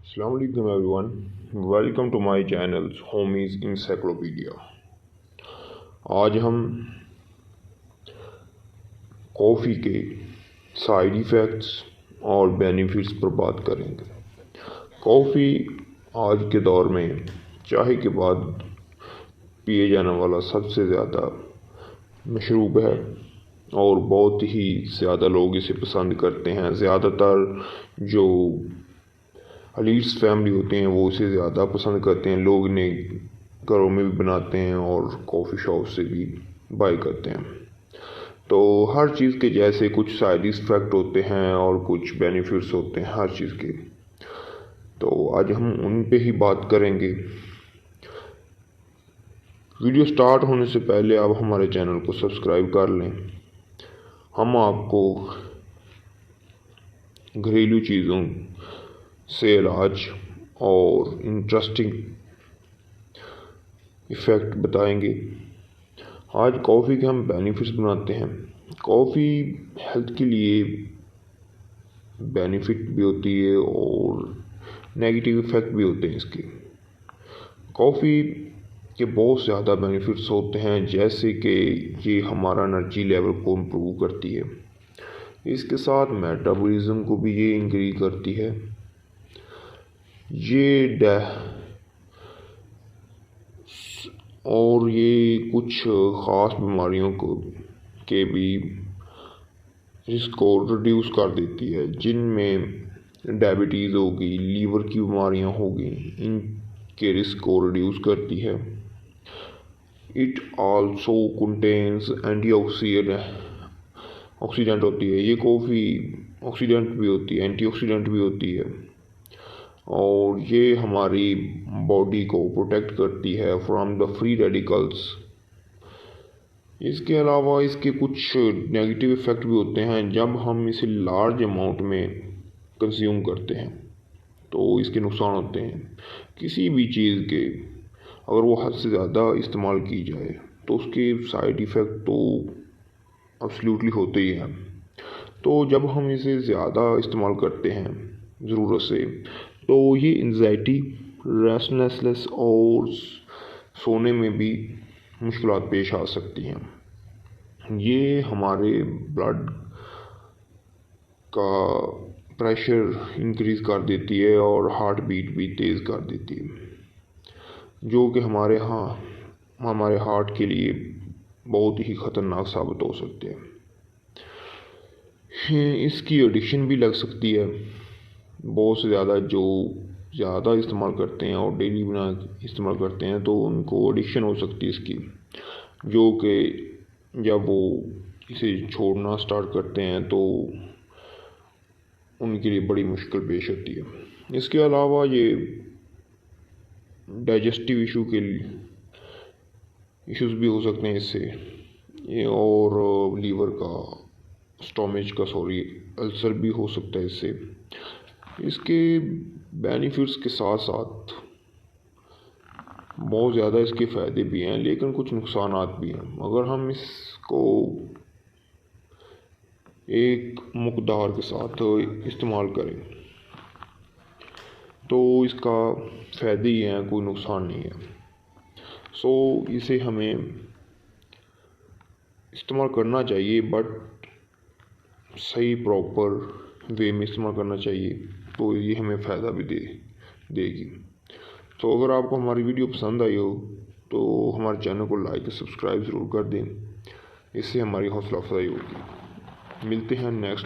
Assalamualaikum everyone. Welcome to my channel Homies Encyclopedia. आज हम coffee के साइड इफ़ेक्ट्स और बेनिफिट्स पर बात करेंगे। कॉफ़ी आज के दौर में चाय के बाद पिए जाने वाला सबसे ज़्यादा मशरूब है और बहुत ही ज़्यादा लोग इसे पसंद करते हैं। ज़्यादातर जो अलीट्स फैमिली होते हैं वो इसे ज़्यादा पसंद करते हैं। लोग इन्हें घरों में भी बनाते हैं और कॉफ़ी शॉप से भी बाय करते हैं। तो हर चीज़ के जैसे कुछ साइड इफ़ेक्ट होते हैं और कुछ बेनिफिट्स होते हैं हर चीज़ के। तो आज हम उन पे ही बात करेंगे। वीडियो स्टार्ट होने से पहले आप हमारे चैनल को सब्सक्राइब कर लें। हम आपको घरेलू चीज़ों से इलाज और इंटरेस्टिंग इफ़ेक्ट बताएंगे। आज कॉफ़ी के हम बेनिफिट्स बनाते हैं। कॉफ़ी हेल्थ के लिए बेनिफिट भी होती है और नेगेटिव इफ़ेक्ट भी होते हैं इसके। कॉफ़ी के बहुत ज़्यादा बेनिफिट्स होते हैं, जैसे कि ये हमारा एनर्जी लेवल को इम्प्रूव करती है। इसके साथ मेटाबॉलिज्म को भी ये इंक्रीज करती है। और ये कुछ ख़ास बीमारियों के भी रिस्क को रिड्यूस कर देती है, जिनमें डायबिटीज़ होगी, लीवर की बीमारियां होगी, इनके रिस्क को रिड्यूस करती है। इट आल्सो कंटेन्स ऑक्सीडेंट होती है। ये कॉफ़ी ऑक्सीडेंट भी होती है, एंटीऑक्सीडेंट भी होती है और ये हमारी बॉडी को प्रोटेक्ट करती है फ्रॉम द फ्री रेडिकल्स। इसके अलावा इसके कुछ नेगेटिव इफ़ेक्ट भी होते हैं। जब हम इसे लार्ज अमाउंट में कंज्यूम करते हैं तो इसके नुकसान होते हैं। किसी भी चीज़ के अगर वो हद से ज़्यादा इस्तेमाल की जाए तो उसके साइड इफ़ेक्ट तो एब्सोल्युटली होते ही हैं। तो जब हम इसे ज़्यादा इस्तेमाल करते हैं ज़रूरत से, तो ये एंजाइटी, रेस्टलेसनेस और सोने में भी मुश्किलात पेश आ सकती हैं। ये हमारे ब्लड का प्रेशर इंक्रीज़ कर देती है और हार्ट बीट भी तेज़ कर देती है, जो कि हमारे हार्ट के लिए बहुत ही ख़तरनाक साबित हो सकते हैं। इसकी एडिक्शन भी लग सकती है। बहुत से ज़्यादा जो ज़्यादा इस्तेमाल करते हैं और डेली बिना इस्तेमाल करते हैं तो उनको एडिक्शन हो सकती है इसकी, जो कि जब वो इसे छोड़ना स्टार्ट करते हैं तो उनके लिए बड़ी मुश्किल पेश होती है। इसके अलावा ये डाइजेस्टिव इश्यूज़ भी हो सकते हैं इससे, ये और लीवर का अल्सर भी हो सकता है इससे। इसके बेनिफिट्स के साथ साथ बहुत ज़्यादा इसके फ़ायदे भी हैं, लेकिन कुछ नुकसानात भी हैं। अगर हम इसको एक मकदार के साथ इस्तेमाल करें तो इसका फ़ायदे ही हैं, कोई नुकसान नहीं है। इसे हमें इस्तेमाल करना चाहिए, बट सही प्रॉपर वे में इस्तेमाल करना चाहिए, तो ये हमें फ़ायदा भी देगी। तो अगर आपको हमारी वीडियो पसंद आई हो तो हमारे चैनल को लाइक और सब्सक्राइब ज़रूर कर दें। इससे हमारी हौसला अफजाई होगी। मिलते हैं नेक्स्ट